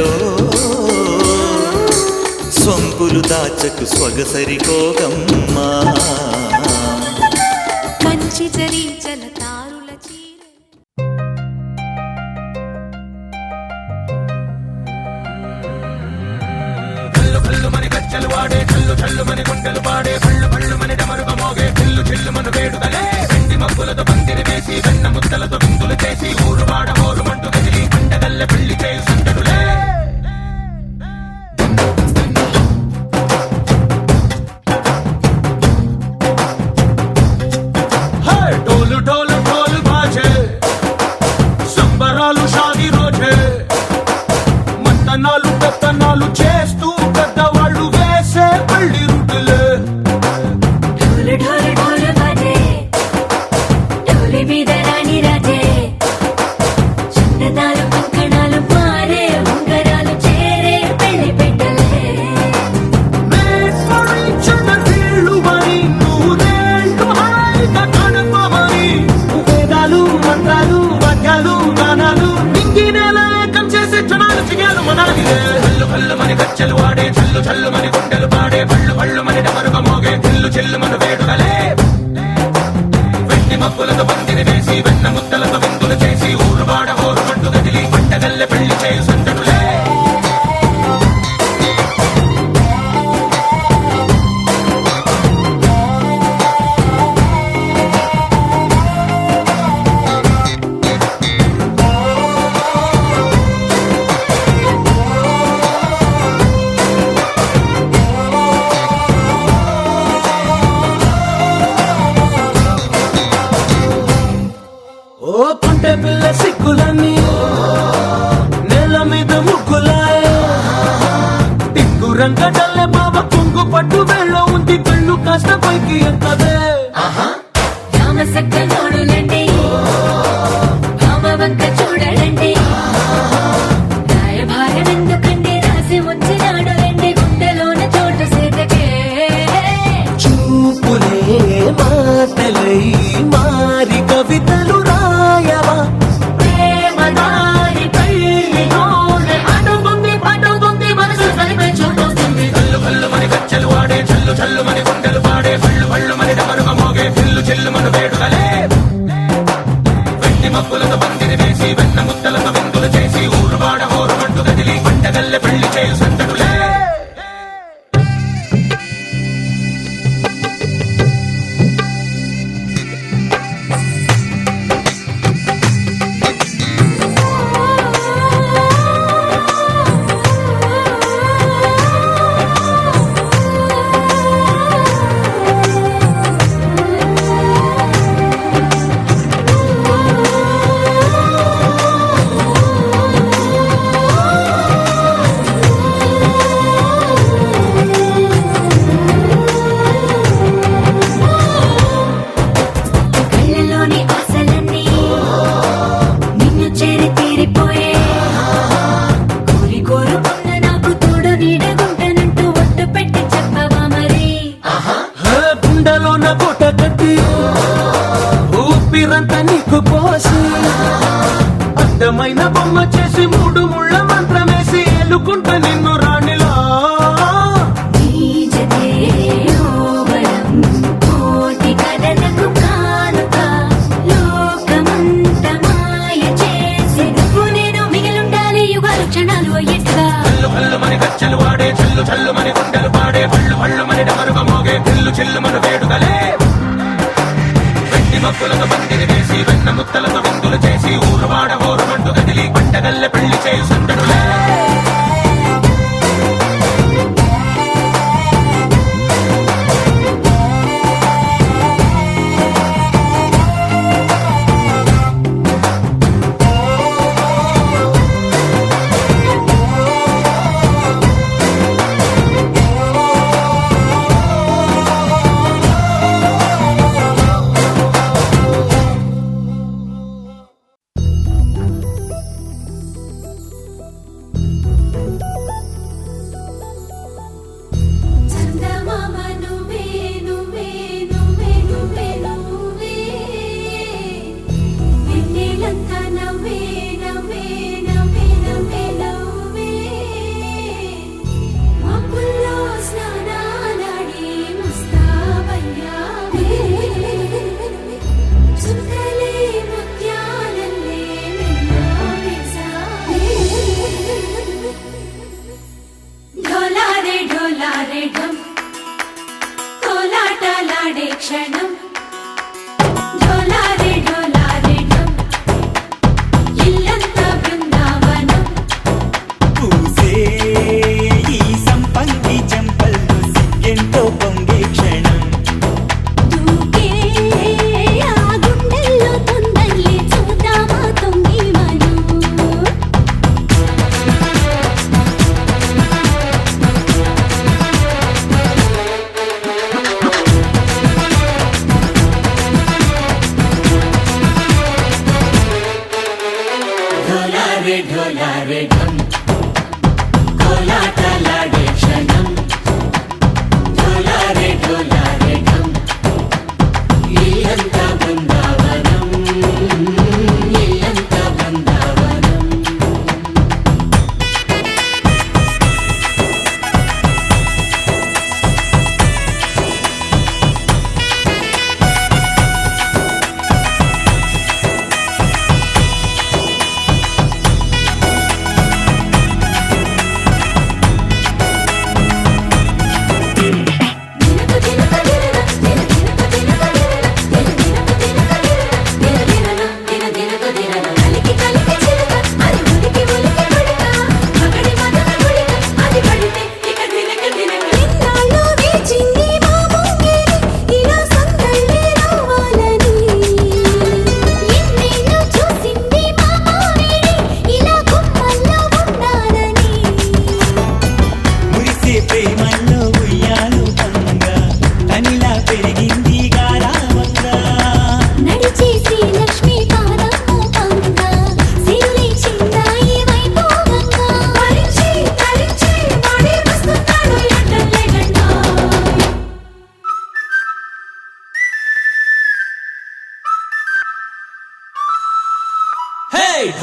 గుండెలలో సొంపులు దాచకు స్వగసరి కోగమ్మా కంచి జరి జలతారుల చీర కల్లు కల్లు మని గజ్జలు వాడే కల్లు చల్లు మని గుండెలు పాడే కళ్ళు కళ్ళు మని డమరుగ మోగే చిల్లు చిల్లు మన వేడుదలే వెండి మబ్బులతో పందిరి వేసి వెన్న ముద్దలతో విందులు చేసి ఊరు వాడ హోరు మంటు కదిలి పండగల్లె పెళ్లి చేయు సందడులే డోలు డోలు డోలు బాజే సంబరాలు షాది రోజే మంతనాలు పెత్తనాలు చేస్తూ పెద్దవాళ్ళు వేసే పెళ్లి రుటులే ఢోలు ఢోలు ఢోలు బాజే ఢోలి మీద రాణి రాజే చిన్నదాలు కంకణాలు మారే ఉంగరాలు చేరే పెళ్లి పెట్టలే వీళ్ళు మరి నూరేళ్ళు హాయిగా గడపమని వేదాలు మంత్రాలు వాద్యాలు గానాలు ఇంగినేల ఏకం చేసే క్షణాలు చిగాలు మనాలిలే కల్లు కల్లు మని గజ్జలు వాడే చల్లు చల్లు మని గుండెలు పాడే పళ్ళు పళ్ళు మని డమరుగ మోగే చిల్లు చిల్లు మన వేడుదలే వెండి మబ్బులతో పందిరి వేసి వెన్న ముద్దలతో విందులు చేసి ఊరు వాడ హోరు మంటు కదిలి పంటగల్లె పెళ్లి చేయు సందడులే ఓ పుంటె పిల్ల సిక్కులన్నీ నేల మీద ముగ్గులాయ టింగు రంగడల్లె బాబ కుంగు పట్టు వెళ్ళ ఉంది కళ్ళు కాస్త పైకి ఎక్కదే రామ సక్క నోడులండి రామ వంక చూడలండి రాయభారం ఎందుకండి రాసి ఉంచినాడు రండి గుండెలోన చోటు సేతకే చూపులే మాటలై మారి కవితలు రాయవా ప్రేమదారి పెళ్లిలోనే అడుగుంది మనసు కలిపే చోటవుతుంది కల్లు కల్లు మని గజ్జలు వాడే చల్లు చల్లు మని గుండెలు పాడే పళ్ళు పళ్ళు మని డమరుగ మోగే చిల్లు చిల్లు మన వేడుదలే వెండి మబ్బులతో పందిరి వేసి వెన్న ముద్దలతో విందులు చేసి ఊరు వాడ హోరు మంటు కదిలి పంటగల్లె పెళ్లి చేయు సందడులే కళ్ళలోని ఆశలన్నీ నిన్ను చేరి తీరిపోయే కోరి కోరుకున్న నాకు తోడు నీడగుంటనంటూ ఒట్టు పెట్టి చెప్పవా మరి గుండెలోన కోట కట్టి ఊపిరంతా నీకు పోసి అందమైన బొమ్మ చేసి మూడు ముళ్ళ మంత్రమేసి ఎలుకుంటా నిన్ను రాణిలా నీజతే ఓవరం కోటి కథలకు కానుక లోకమంత మాయ చేసి నువ్వు నేను మిగిలుండాలి యుగాలు క్షణాలు అయ్యేట్టుగా కల్లు కల్లు మని గజ్జలు వాడే చల్లు చల్లు మని గుండెలు పాడే పళ్ళు పళ్ళు మని డమరుగ మోగే చిల్లు చిల్లు మన వేడుదలే వెండి మబ్బులతో పందిరి వేసి వెన్న ముద్దలతో విందులు చేసి ఊరు వాడ హోరు మంటు కదిలి పంటగల్లె పెళ్లి చేయు సందడులే వెన్నెలంతా నవ్వే నవ్వే నవ్వే నవ్వే నవ్వే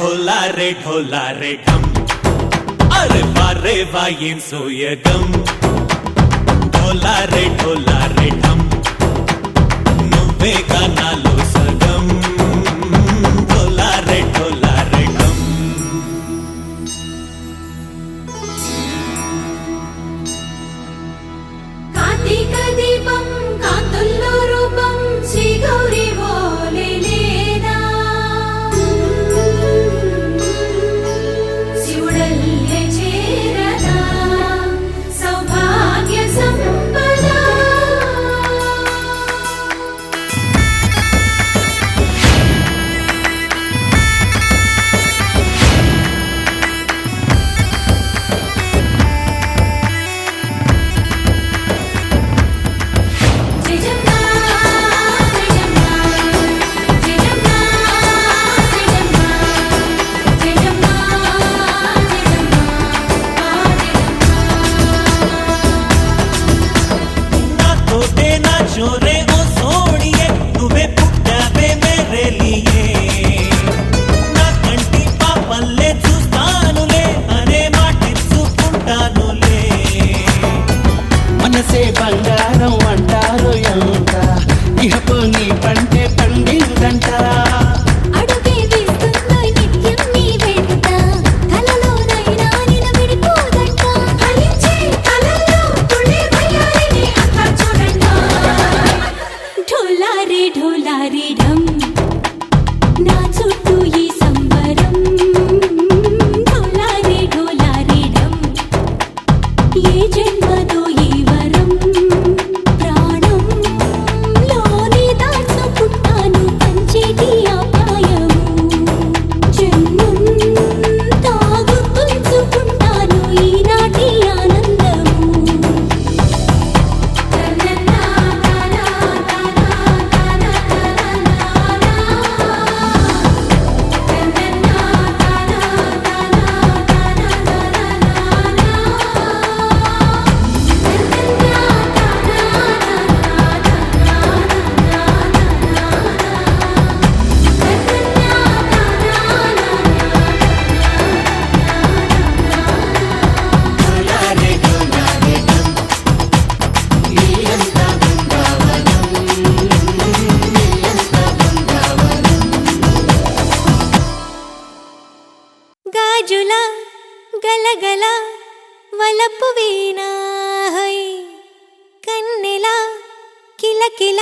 ढोला रे ढम अरे वारे वायें सोयगम ढोला रे ढम నువ్వే గానాలో సగం ढोला रे ढम కార్తీక దీపం కాంతుల్లో రూపం శ్రీ గౌరీ ఓలే లేదా శివుడల్లే చేరదా సౌభాగ్య సంపద चोरे ओ सोड़िए నువ్వే పుట్టావే మేరే లియే నా కంటి పాపల్లే చూస్తానులే అనే మాటిచ్చుకుంటానులే మనసే బంగారం అంటారు ఎంత ఇహపు నీ పంటే పండిందంట అడుగే వేస్తుందో నిత్యం నీ వెంట కలలోనైనా నిన్ను విడిపోదంట ఫలించే కలల్లో తుళ్ళే వయ్యారిని అంతా చూడండి ढोला रे ढम నా చుట్టూ ఈ సంబరం ढोला रे ढम ఏ జన్మదో ఈ వరం ప్రాణం లోని దాచుకుంటాను పంచేటి అపాయము జన్మం తాగుతుంచుకుంటాను ఈనాటి ఆనందము గాజుల గలగల వలపు వీణ హై కన్నెల కిలకిల